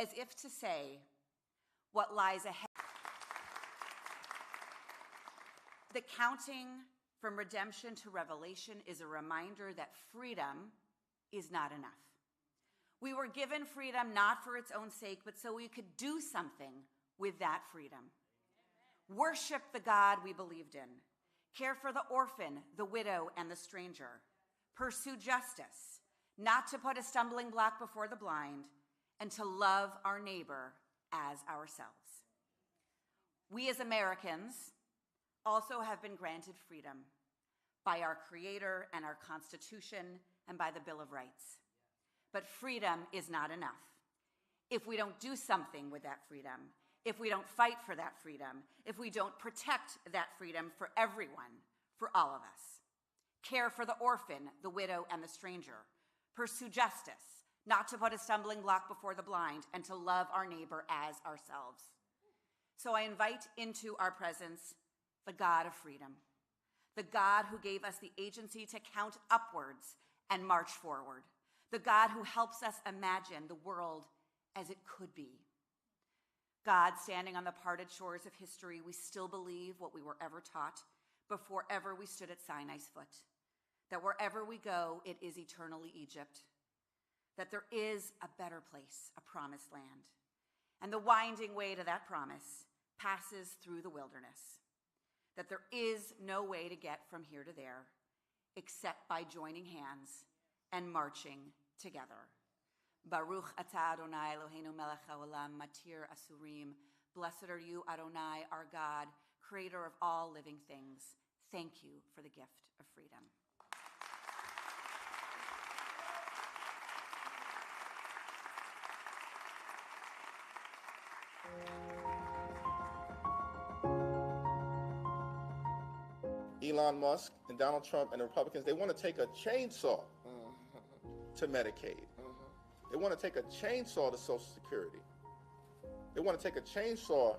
as if to say, what lies ahead. The counting from redemption to revelation is a reminder that freedom is not enough. We were given freedom not for its own sake, but so we could do something with that freedom. Worship the God we believed in. Care for the orphan, the widow, and the stranger. Pursue justice, not to put a stumbling block before the blind, and to love our neighbor as ourselves. We as Americans also have been granted freedom by our Creator and our Constitution and by the Bill of Rights. But freedom is not enough. If we don't do something with that freedom, if we don't fight for that freedom, if we don't protect that freedom for everyone, for all of us. Care for the orphan, the widow, and the stranger. Pursue justice, not to put a stumbling block before the blind, and to love our neighbor as ourselves. So I invite into our presence the God of freedom, the God who gave us the agency to count upwards and march forward, the God who helps us imagine the world as it could be. God, standing on the parted shores of history, we still believe what we were ever taught before ever we stood at Sinai's foot, that wherever we go, it is eternally Egypt, that there is a better place, a promised land, and the winding way to that promise passes through the wilderness, that there is no way to get from here to there except by joining hands and marching together. Baruch atah Adonai Eloheinu melech haolam matir asurim. Blessed are you, Adonai, our God, creator of all living things. Thank you for the gift of freedom. Elon Musk and Donald Trump and the Republicans, they want to take a chainsaw to Medicaid. They want to take a chainsaw to Social Security. They want to take a chainsaw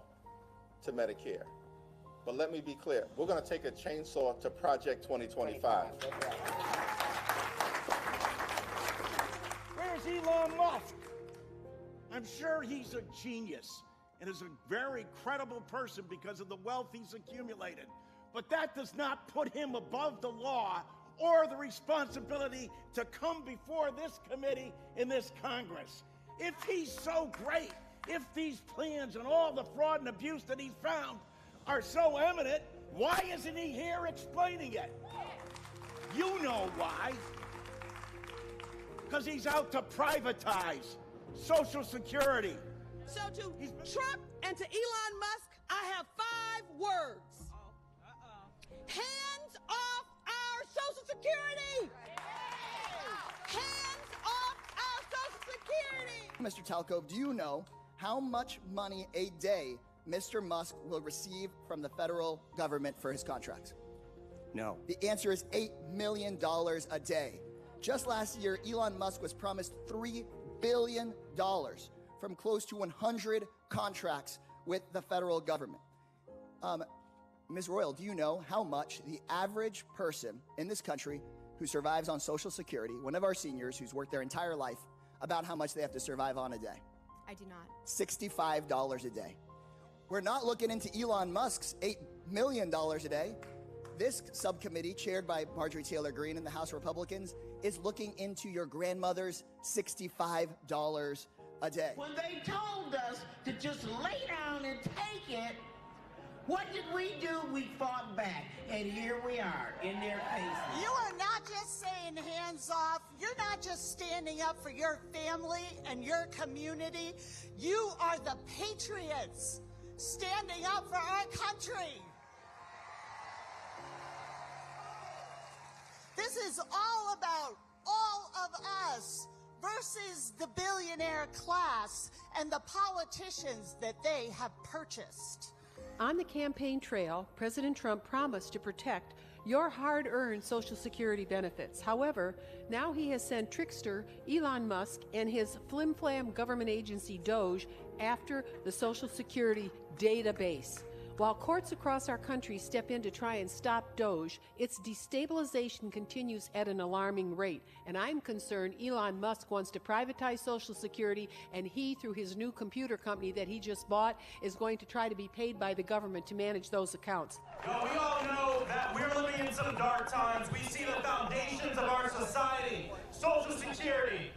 to Medicare. But let me be clear, we're going to take a chainsaw to Project 2025. Where's Elon Musk? I'm sure he's a genius and is a very credible person because of the wealth he's accumulated. But that does not put him above the law or the responsibility to come before this committee in this Congress. If he's so great, if these plans and all the fraud and abuse that he's found are so eminent, why isn't he here explaining it? You know why. Because he's out to privatize Social Security. So to Trump and to Elon Musk, I have 5 words. Hands off our Social Security! Hands off our Social Security! Mr. Talcove, do you know how much money a day Mr. Musk will receive from the federal government for his contracts? No. The answer is $8 million a day. Just last year, Elon Musk was promised $3 billion from close to 100 contracts with the federal government. Ms. Royal, do you know how much the average person in this country who survives on Social Security, one of our seniors who's worked their entire life, about how much they have to survive on a day? I do not. $65 a day. We're not looking into Elon Musk's $8 million a day. This subcommittee, chaired by Marjorie Taylor Greene and the House Republicans, is looking into your grandmother's $65 a day. When they told us to just lay down and take it, what did we do? We fought back, and here we are in their faces. You are not just saying hands off. You're not just standing up for your family and your community. You are the patriots standing up for our country. This is all about all of us versus the billionaire class and the politicians that they have purchased. On the campaign trail, President Trump promised to protect your hard-earned Social Security benefits. However, now he has sent trickster Elon Musk and his flim-flam government agency DOGE after the Social Security database. While courts across our country step in to try and stop Doge, its destabilization continues at an alarming rate. And I'm concerned Elon Musk wants to privatize Social Security, and he, through his new computer company that he just bought, is going to try to be paid by the government to manage those accounts. Now, we all know that we're living in some dark times. We see the foundations of our society, Social Security,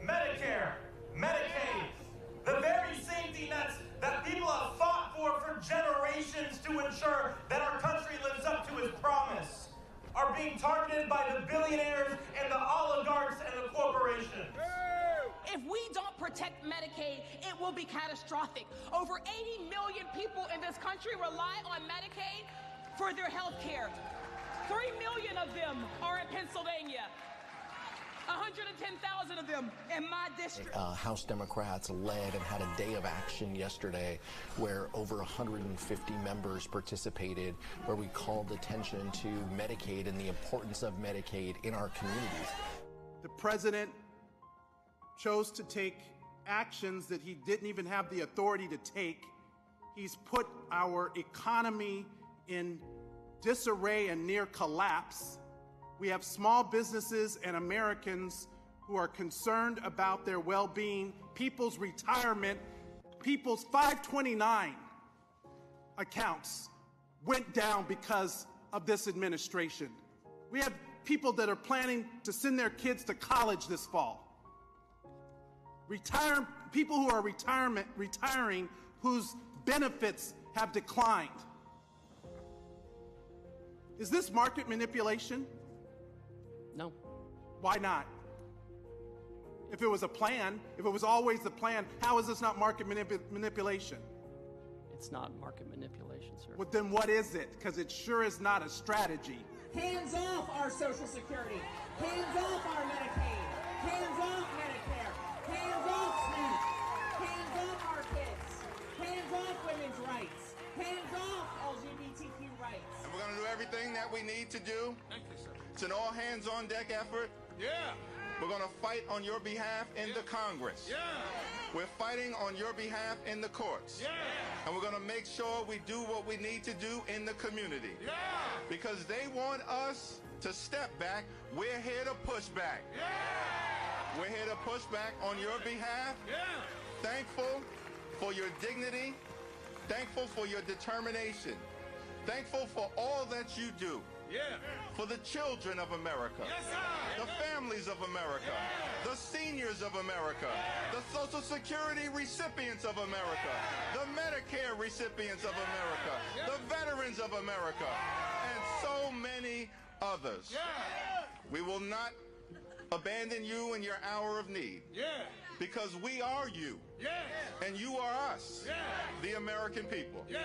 Medicare, Medicaid, the very safety nets that people have fought for generations to ensure that our country lives up to its promise, are being targeted by the billionaires and the oligarchs and the corporations. If we don't protect Medicaid, it will be catastrophic. Over 80 million people in this country rely on Medicaid for their health care. 3 million of them are in Pennsylvania. 110,000 of them in my district. House Democrats led and had a day of action yesterday where over 150 members participated, where we called attention to Medicaid and the importance of Medicaid in our communities. The president chose to take actions that he didn't even have the authority to take. He's put our economy in disarray and near collapse. We have small businesses and Americans who are concerned about their well-being, people's retirement, people's 529 accounts went down because of this administration. We have people that are planning to send their kids to college this fall. People who are retiring whose benefits have declined. Is this market manipulation? No. Why not? If it was a plan, if it was always the plan, how is this not market manipulation? It's not market manipulation, sir. Well, then what is it? Because it sure is not a strategy. Hands off our Social Security. Hands off our Medicaid. Hands off Medicare. Hands off SNAP. Hands off our kids. Hands off women's rights. Hands off LGBTQ rights. And we're going to do everything that we need to do. Thank you, sir. It's an all-hands-on-deck effort. Yeah. We're going to fight on your behalf in the Congress. Yeah. We're fighting on your behalf in the courts. Yeah. And we're going to make sure we do what we need to do in the community. Yeah. Because they want us to step back. We're here to push back. Yeah. We're here to push back on your behalf. Yeah. Thankful for your dignity. Thankful for your determination. Thankful for all that you do. Yeah. For the children of America. Yes, sir. The families of America. Yeah. The seniors of America. Yeah. The Social Security recipients of America. The Medicare recipients of America. Yeah. The veterans of America. And so many others. Yeah. We will not abandon you in your hour of need. Yeah. Because we are you. Yeah. And you are us. Yeah. The American people. Yeah.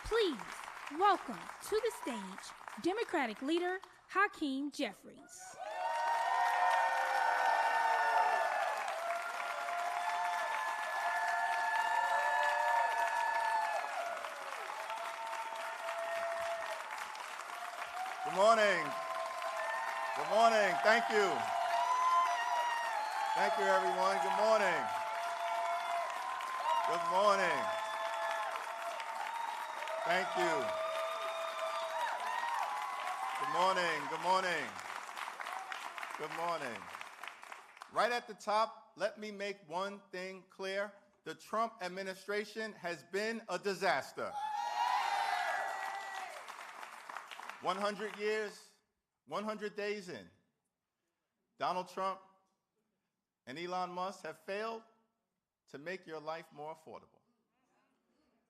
Please welcome to the stage Democratic Leader Hakeem Jeffries. Good morning. Good morning. Thank you. Thank you, everyone. Good morning. Good morning. Thank you. Good morning. Good morning. Good morning. Right at the top, let me make one thing clear. The Trump administration has been a disaster. 100 years, 100 days in, Donald Trump and Elon Musk have failed to make your life more affordable.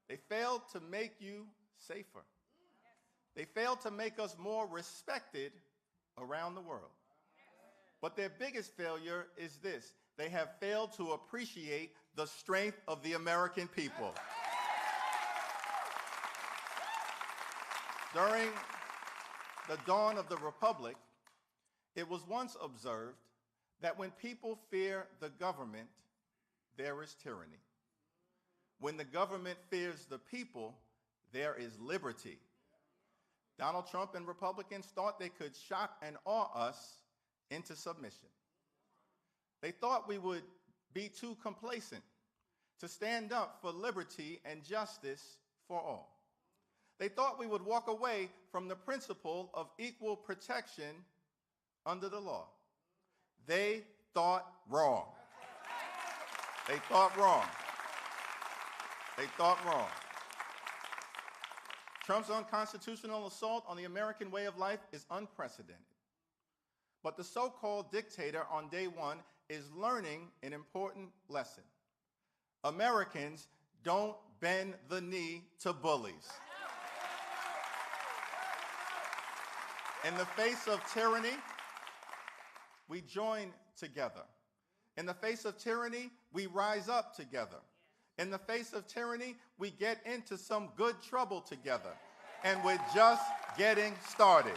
They failed to make you safer. They failed to make us more respected around the world. But their biggest failure is this: they have failed to appreciate the strength of the American people. During the dawn of the Republic, it was once observed that when people fear the government, there is tyranny. When the government fears the people, there is liberty. Donald Trump and Republicans thought they could shock and awe us into submission. They thought we would be too complacent to stand up for liberty and justice for all. They thought we would walk away from the principle of equal protection under the law. They thought wrong. They thought wrong. They thought wrong. Trump's unconstitutional assault on the American way of life is unprecedented. But the so-called dictator on day one is learning an important lesson. Americans don't bend the knee to bullies. In the face of tyranny, we join together. In the face of tyranny, we rise up together. In the face of tyranny, we get into some good trouble together. And we're just getting started.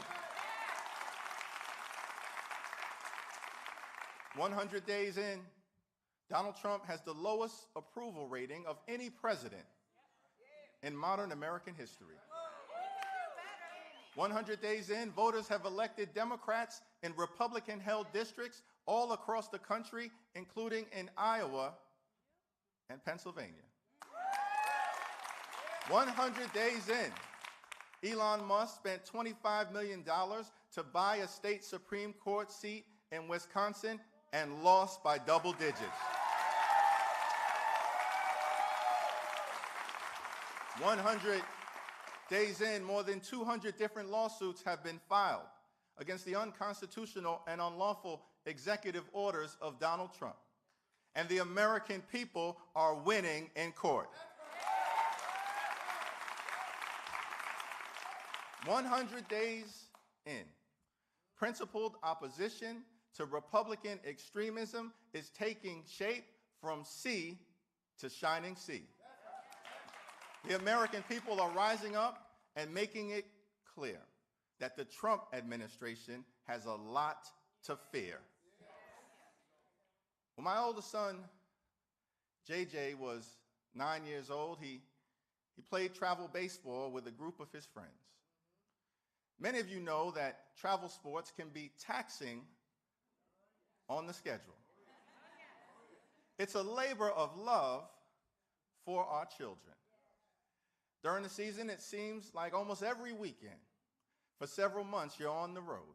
100 days in, Donald Trump has the lowest approval rating of any president in modern American history. 100 days in, voters have elected Democrats in Republican-held districts all across the country, including in Iowa and Pennsylvania. 100 days in, Elon Musk spent $25 million to buy a state Supreme Court seat in Wisconsin and lost by double digits. 100 days in, more than 200 different lawsuits have been filed against the unconstitutional and unlawful executive orders of Donald Trump. And the American people are winning in court. 100 days in, principled opposition to Republican extremism is taking shape from sea to shining sea. The American people are rising up and making it clear that the Trump administration has a lot to fear. When my oldest son, JJ, was 9 years old, he played travel baseball with a group of his friends. Many of you know that travel sports can be taxing on the schedule. It's a labor of love for our children. During the season, it seems like almost every weekend, for several months, you're on the road.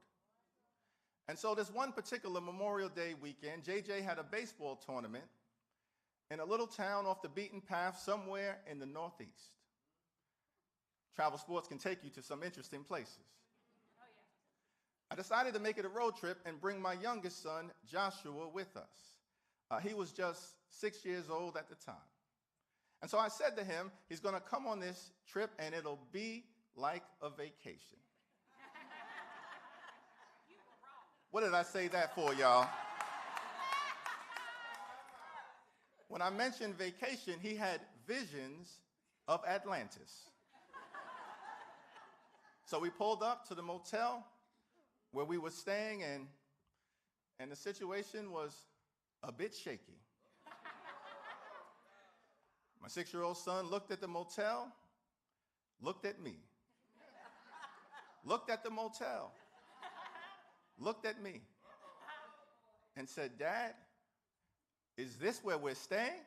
And so this one particular Memorial Day weekend, JJ had a baseball tournament in a little town off the beaten path somewhere in the Northeast. Travel sports can take you to some interesting places. I decided to make it a road trip and bring my youngest son, Joshua, with us. He was just 6 years old at the time. And so I said to him, he's going to come on this trip and it'll be like a vacation. What did I say that for, y'all? When I mentioned vacation, he had visions of Atlantis. So we pulled up to the motel where we were staying, and the situation was a bit shaky. My 6-year-old son looked at the motel, looked at me, looked at the motel, looked at me, and said, "Dad, is this where we're staying?"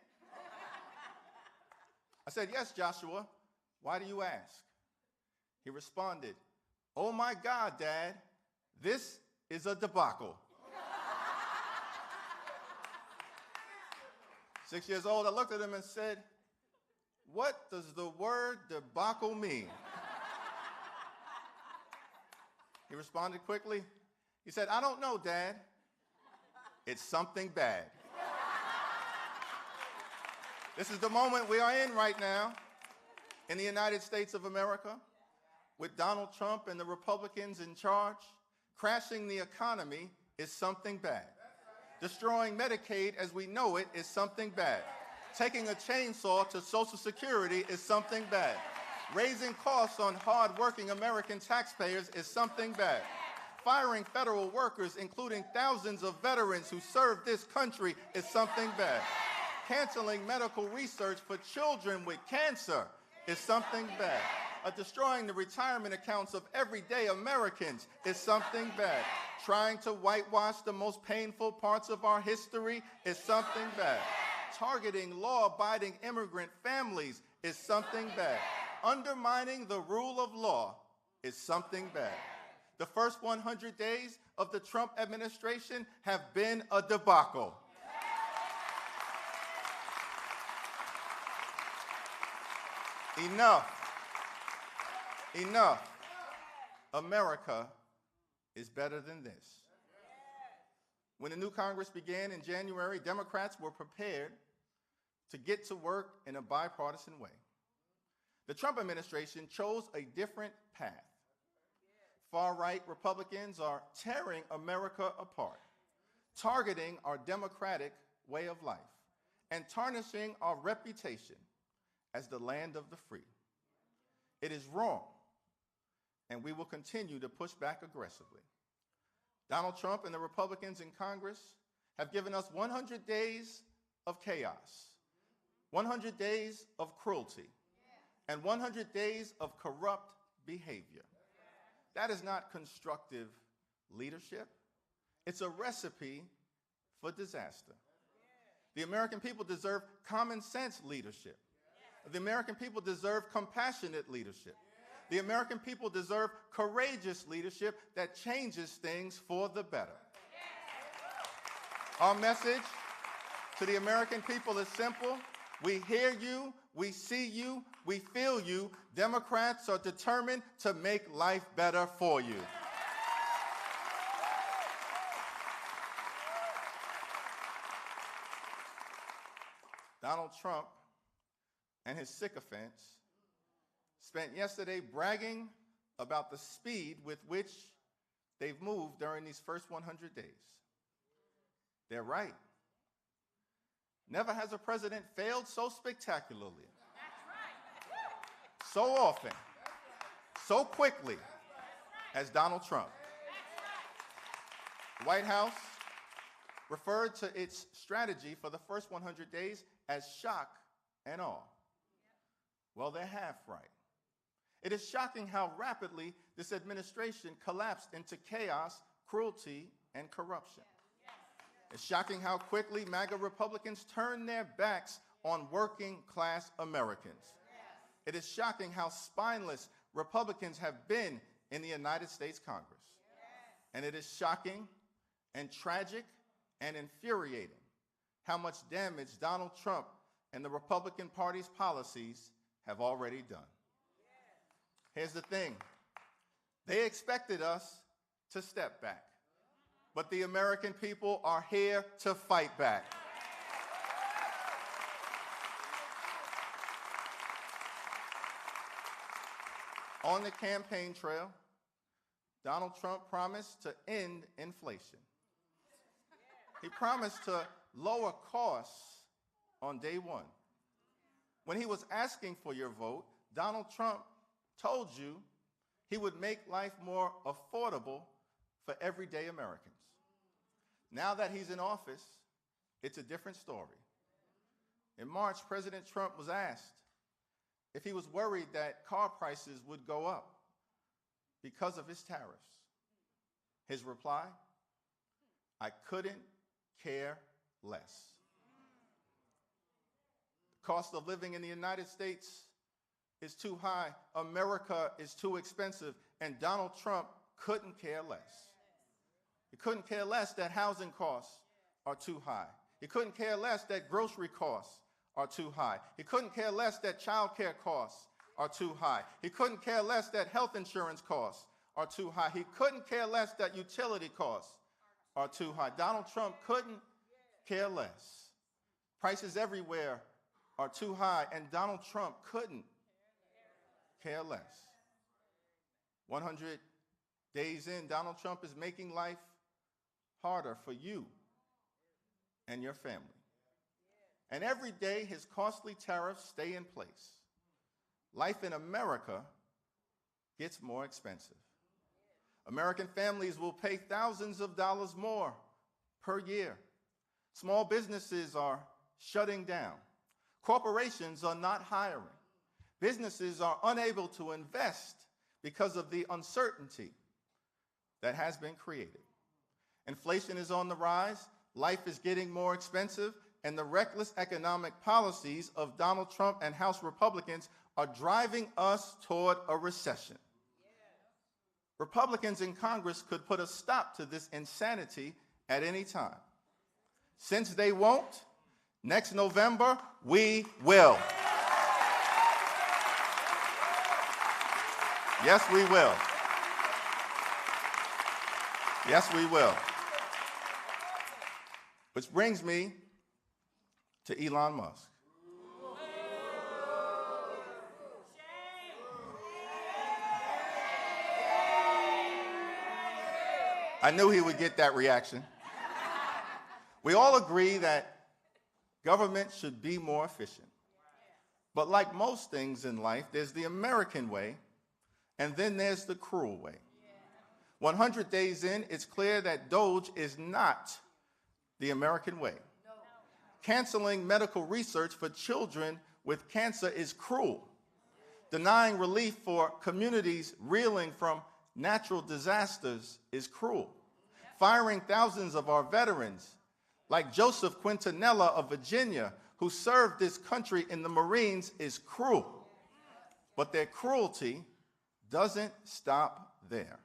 I said, "Yes, Joshua. Why do you ask?" He responded, "Oh my God, Dad, this is a debacle." 6 years old, I looked at him and said, "What does the word debacle mean?" He responded quickly. He said, "I don't know, Dad. It's something bad." This is the moment we are in right now in the United States of America, with Donald Trump and the Republicans in charge. Crashing the economy is something bad. Destroying Medicaid as we know it is something bad. Taking a chainsaw to Social Security is something bad. Raising costs on hard-working American taxpayers is something bad. Firing federal workers, including thousands of veterans who served this country, is something bad. Canceling medical research for children with cancer is something bad. Destroying the retirement accounts of everyday Americans is something bad. Trying to whitewash the most painful parts of our history is something bad. Targeting law-abiding immigrant families is something bad. Undermining the rule of law is something bad. The first 100 days of the Trump administration have been a debacle. Enough. Enough. America is better than this. When the new Congress began in January, Democrats were prepared to get to work in a bipartisan way. The Trump administration chose a different path. Far-right Republicans are tearing America apart, targeting our democratic way of life, and tarnishing our reputation as the land of the free. It is wrong, and we will continue to push back aggressively. Donald Trump and the Republicans in Congress have given us 100 days of chaos, 100 days of cruelty, and 100 days of corrupt behavior. That is not constructive leadership. It's a recipe for disaster. The American people deserve common sense leadership. The American people deserve compassionate leadership. The American people deserve courageous leadership that changes things for the better. Our message to the American people is simple. We hear you, we see you, we feel you. Democrats are determined to make life better for you. Donald Trump and his sycophants spent yesterday bragging about the speed with which they've moved during these first 100 days. They're right. Never has a president failed so spectacularly, so often, so quickly as Donald Trump. The White House referred to its strategy for the first 100 days as shock and awe. Well, they're half right. It is shocking how rapidly this administration collapsed into chaos, cruelty, and corruption. It's shocking how quickly MAGA Republicans turned their backs on working-class Americans. It is shocking how spineless Republicans have been in the United States Congress. And it is shocking and tragic and infuriating how much damage Donald Trump and the Republican Party's policies have already done. Here's the thing. They expected us to step back. But the American people are here to fight back. On the campaign trail, Donald Trump promised to end inflation. He promised to lower costs on day one. When he was asking for your vote, Donald Trump told you he would make life more affordable for everyday Americans. Now that he's in office, it's a different story. In March, President Trump was asked if he was worried that car prices would go up because of his tariffs. His reply, I couldn't care less. The cost of living in the United States is too high, America is too expensive, and Donald Trump couldn't care less. He couldn't care less that housing costs are too high. He couldn't care less that grocery costs are too high. He couldn't care less that child care costs are too high. He couldn't care less that health insurance costs are too high. He couldn't care less that utility costs are too high. Donald Trump couldn't care less. Prices everywhere are too high, and Donald Trump couldn't care less. 100 days in, Donald Trump is making life harder for you and your family. And every day, his costly tariffs stay in place. Life in America gets more expensive. American families will pay thousands of dollars more per year. Small businesses are shutting down. Corporations are not hiring. Businesses are unable to invest because of the uncertainty that has been created. Inflation is on the rise, life is getting more expensive, and the reckless economic policies of Donald Trump and House Republicans are driving us toward a recession. Republicans in Congress could put a stop to this insanity at any time. Since they won't, next November, we will. Yes, we will. Yes, we will. Which brings me to Elon Musk. I knew he would get that reaction. We all agree that government should be more efficient. But like most things in life, there's the American way, and then there's the cruel way. 100 days in, it's clear that DOGE is not the American way. Canceling medical research for children with cancer is cruel. Denying relief for communities reeling from natural disasters is cruel. Firing thousands of our veterans, like Joseph Quintanilla of Virginia, who served this country in the Marines, is cruel. But their cruelty doesn't stop there.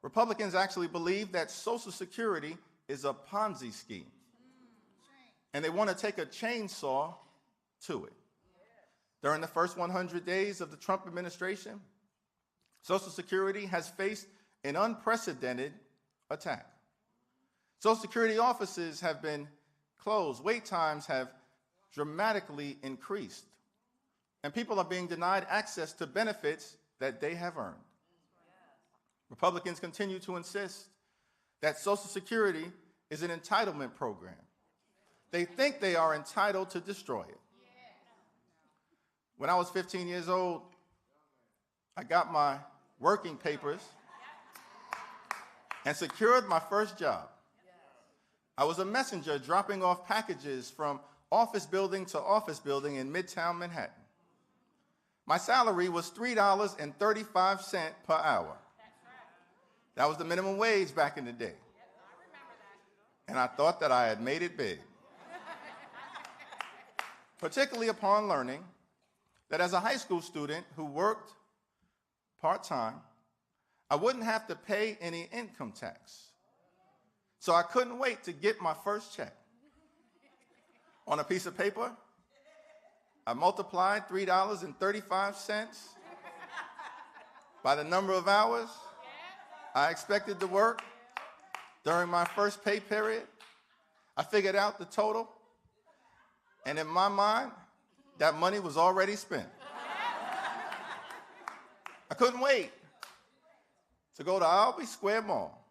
Republicans actually believe that Social Security is a Ponzi scheme, and they want to take a chainsaw to it. During the first 100 days of the Trump administration, Social Security has faced an unprecedented attack. Social Security offices have been closed, wait times have dramatically increased, and people are being denied access to benefits that they have earned. Republicans continue to insist that Social Security is an entitlement program. They think they are entitled to destroy it. When I was 15 years old, I got my working papers and secured my first job. I was a messenger dropping off packages from office building to office building in Midtown Manhattan. My salary was $3.35 per hour. That was the minimum wage back in the day. And I thought that I had made it big. Particularly upon learning that as a high school student who worked part-time, I wouldn't have to pay any income tax. So I couldn't wait to get my first check. On a piece of paper, I multiplied $3.35 by the number of hours I expected to work during my first pay period. I figured out the total, and in my mind, that money was already spent. I couldn't wait to go to Albee Square Mall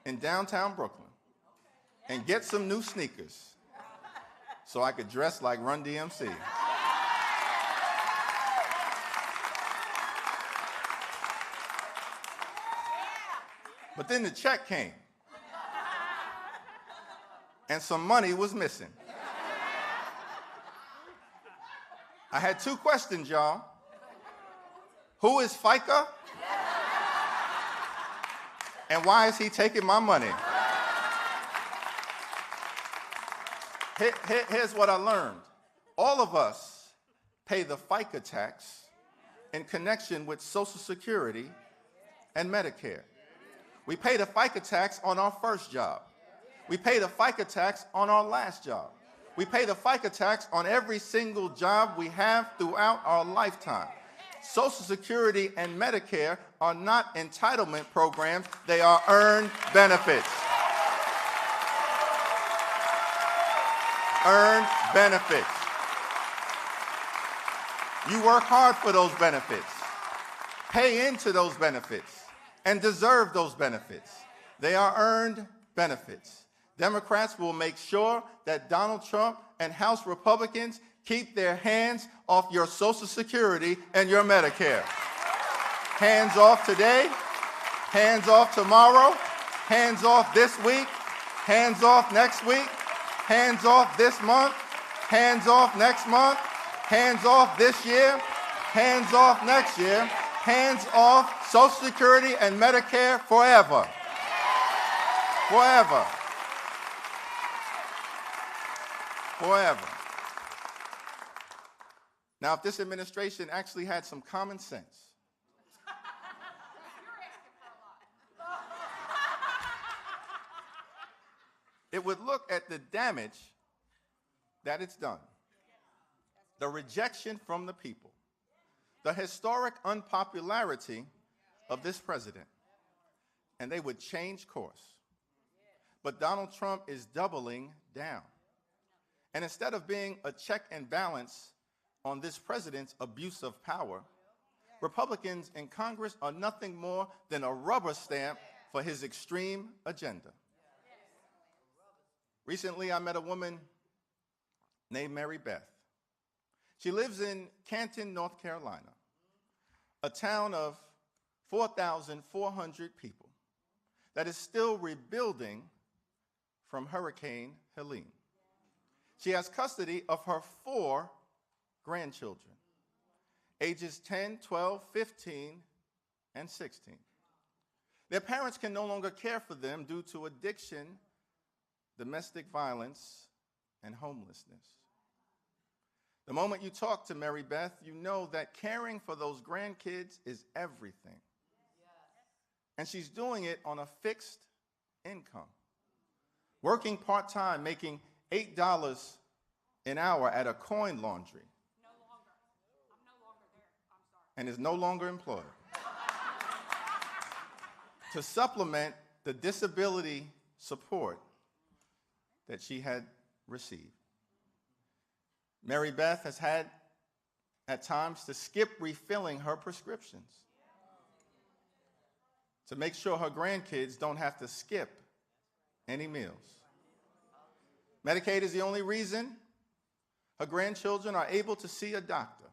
in downtown Brooklyn and get some new sneakers so I could dress like Run DMC. But then the check came, and some money was missing. I had two questions, y'all. Who is FICA? And why is he taking my money? Here's what I learned. All of us pay the FICA tax in connection with Social Security and Medicare. We pay the FICA tax on our first job. We pay the FICA tax on our last job. We pay the FICA tax on every single job we have throughout our lifetime. Social Security and Medicare are not entitlement programs, they are earned benefits. Earned benefits. You work hard for those benefits, pay into those benefits, and deserve those benefits. They are earned benefits. Democrats will make sure that Donald Trump and House Republicans keep their hands off your Social Security and your Medicare. Hands off today, hands off tomorrow, hands off this week, hands off next week, hands off this month, hands off next month, Hands off this year, hands off next year, hands off Social Security and Medicare forever. Forever. Forever. Now, if this administration actually had some common sense, it would look at the damage that it's done, the rejection from the people, the historic unpopularity of this president, and they would change course. But Donald Trump is doubling down. And instead of being a check and balance on this president's abuse of power, Republicans in Congress are nothing more than a rubber stamp for his extreme agenda. Recently, I met a woman named Mary Beth. She lives in Canton, North Carolina, a town of 4,400 people that is still rebuilding from Hurricane Helene. She has custody of her 4 grandchildren, ages 10, 12, 15, and 16. Their parents can no longer care for them due to addiction, domestic violence, and homelessness. The moment you talk to Mary Beth, you know that caring for those grandkids is everything. And she's doing it on a fixed income, working part-time, making $8 an hour at a coin laundry. No longer. I'm no longer there. I'm sorry. And is no longer employed. To supplement the disability support that she had received. Mary Beth has had, at times, to skip refilling her prescriptions to make sure her grandkids don't have to skip any meals. Medicaid is the only reason her grandchildren are able to see a doctor,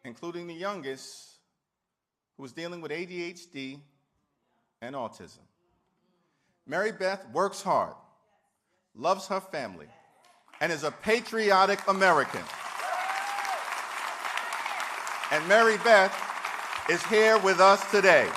including the youngest, who is dealing with ADHD and autism. Mary Beth works hard, loves her family, and is a patriotic American. And Mary Beth is here with us today.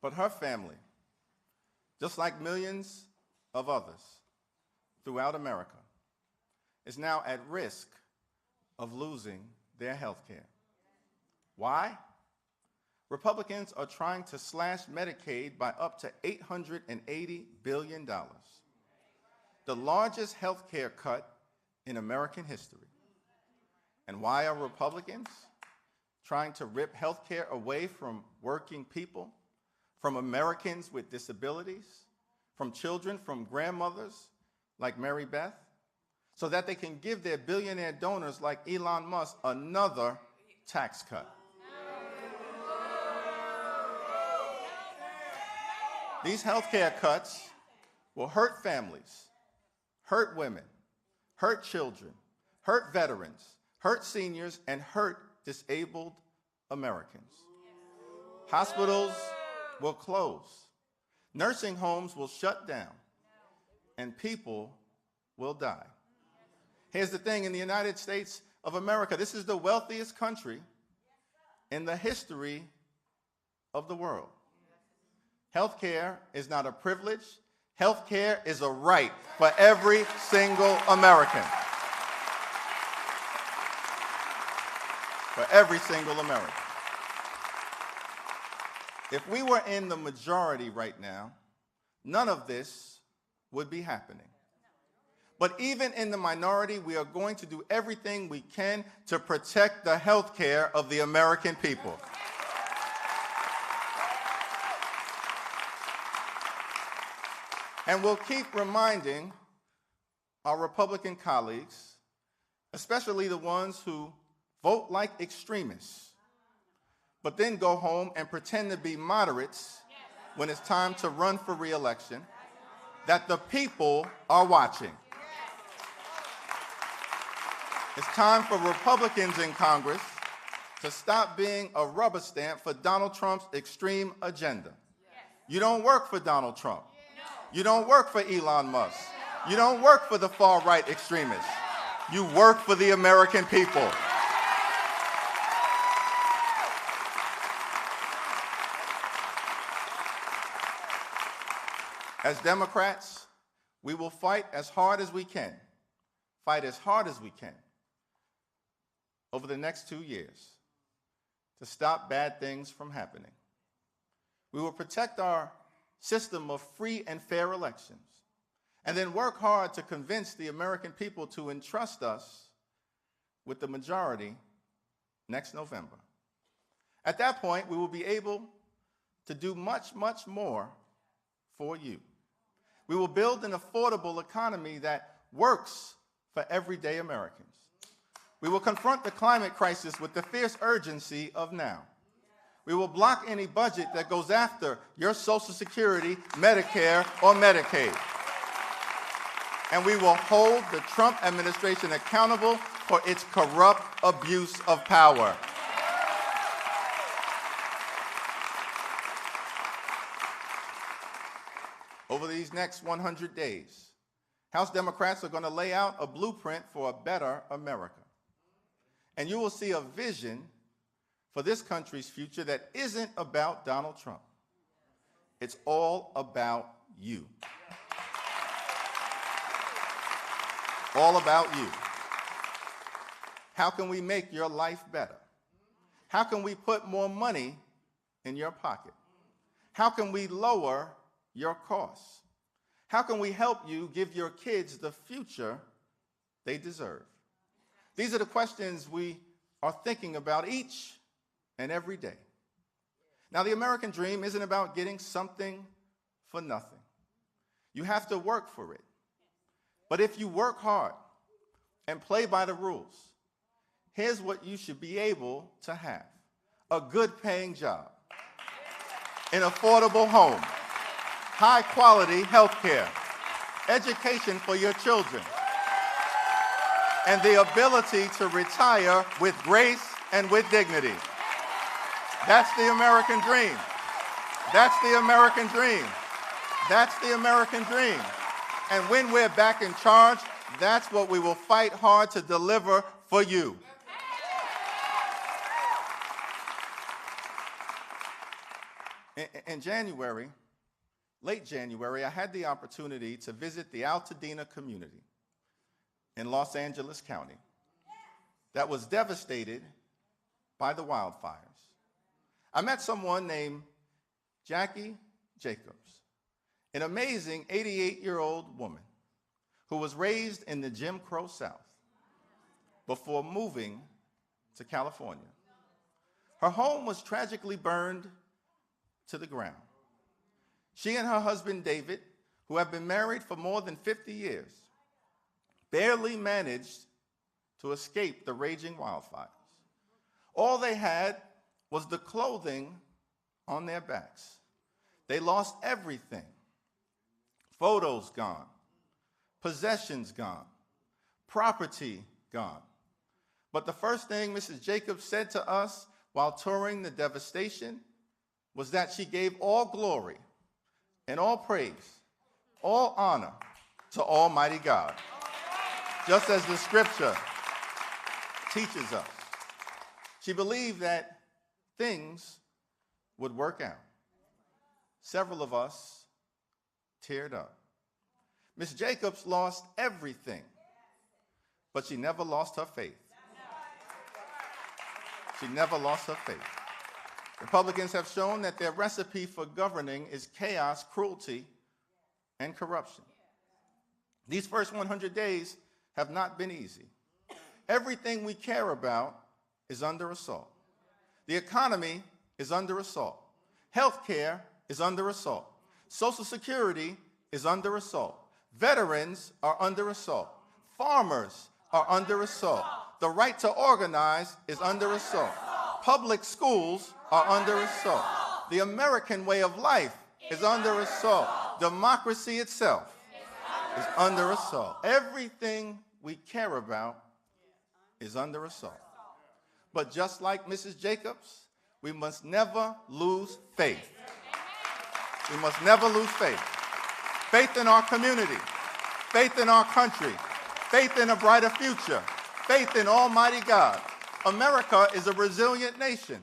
But her family, just like millions of others throughout America, is now at risk of losing their health care. Why? Republicans are trying to slash Medicaid by up to $880 billion, the largest health care cut in American history. And why are Republicans trying to rip health care away from working people, from Americans with disabilities, from children, from grandmothers like Mary Beth, so that they can give their billionaire donors like Elon Musk another tax cut? These healthcare cuts will hurt families, hurt women, hurt children, hurt veterans, hurt seniors, and hurt disabled Americans. Hospitals will close. Nursing homes will shut down. And people will die. Here's the thing, in the United States of America, this is the wealthiest country in the history of the world. Healthcare is not a privilege. Healthcare is a right for every single American. For every single American. If we were in the majority right now, none of this would be happening. But even in the minority, we are going to do everything we can to protect the health care of the American people. And we'll keep reminding our Republican colleagues, especially the ones who vote like extremists, but then go home and pretend to be moderates when it's time to run for re-election, that the people are watching. It's time for Republicans in Congress to stop being a rubber stamp for Donald Trump's extreme agenda. You don't work for Donald Trump. You don't work for Elon Musk. You don't work for the far-right extremists. You work for the American people. As Democrats, we will fight as hard as we can, over the next 2 years to stop bad things from happening. We will protect our system of free and fair elections, and then work hard to convince the American people to entrust us with the majority next November. At that point, we will be able to do much, much more for you. We will build an affordable economy that works for everyday Americans. We will confront the climate crisis with the fierce urgency of now. We will block any budget that goes after your Social Security, Medicare, or Medicaid. And we will hold the Trump administration accountable for its corrupt abuse of power. Over these next 100 days, House Democrats are going to lay out a blueprint for a better America. And you will see a vision for this country's future that isn't about Donald Trump. It's all about you. All about you. How can we make your life better? How can we put more money in your pocket? How can we lower your costs? How can we help you give your kids the future they deserve? These are the questions we are thinking about each and every day. Now, the American dream isn't about getting something for nothing. You have to work for it. But if you work hard and play by the rules, here's what you should be able to have: a good paying job, an affordable home, high quality health care, education for your children, and the ability to retire with grace and with dignity. That's the American dream. That's the American dream. That's the American dream. And when we're back in charge, that's what we will fight hard to deliver for you. In January, late January, I had the opportunity to visit the Altadena community in Los Angeles County that was devastated by the wildfires. I met someone named Jackie Jacobs, an amazing 88-year-old woman who was raised in the Jim Crow South before moving to California. Her home was tragically burned to the ground. She and her husband, David, who have been married for more than 50 years, barely managed to escape the raging wildfires. All they had was the clothing on their backs. They lost everything. Photos gone, possessions gone, property gone. But the first thing Mrs. Jacobs said to us while touring the devastation was that she gave all glory and all praise, all honor to Almighty God, just as the scripture teaches us. She believed that things would work out. Several of us teared up. Miss Jacobs lost everything, but she never lost her faith. She never lost her faith. Republicans have shown that their recipe for governing is chaos, cruelty, and corruption. These first 100 days have not been easy. Everything we care about is under assault. The economy is under assault. Health care is under assault. Social Security is under assault. Veterans are under assault. Farmers are under assault. The right to organize is under assault. Public schools are under assault. The American way of life is under assault. Democracy itself is under assault. Everything we care about is under assault. But just like Mrs. Jacobs, we must never lose faith. We must never lose faith. Faith in our community, faith in our country, faith in a brighter future, faith in Almighty God. America is a resilient nation.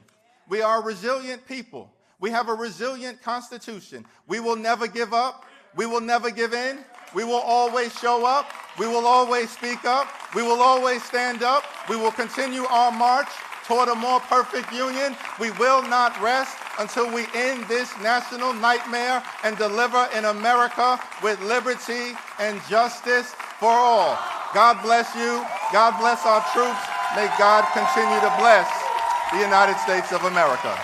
We are a resilient people. We have a resilient Constitution. We will never give up. We will never give in. We will always show up. We will always speak up. We will always stand up. We will continue our march toward a more perfect union. We will not rest until we end this national nightmare and deliver an America with liberty and justice for all. God bless you. God bless our troops. May God continue to bless the United States of America.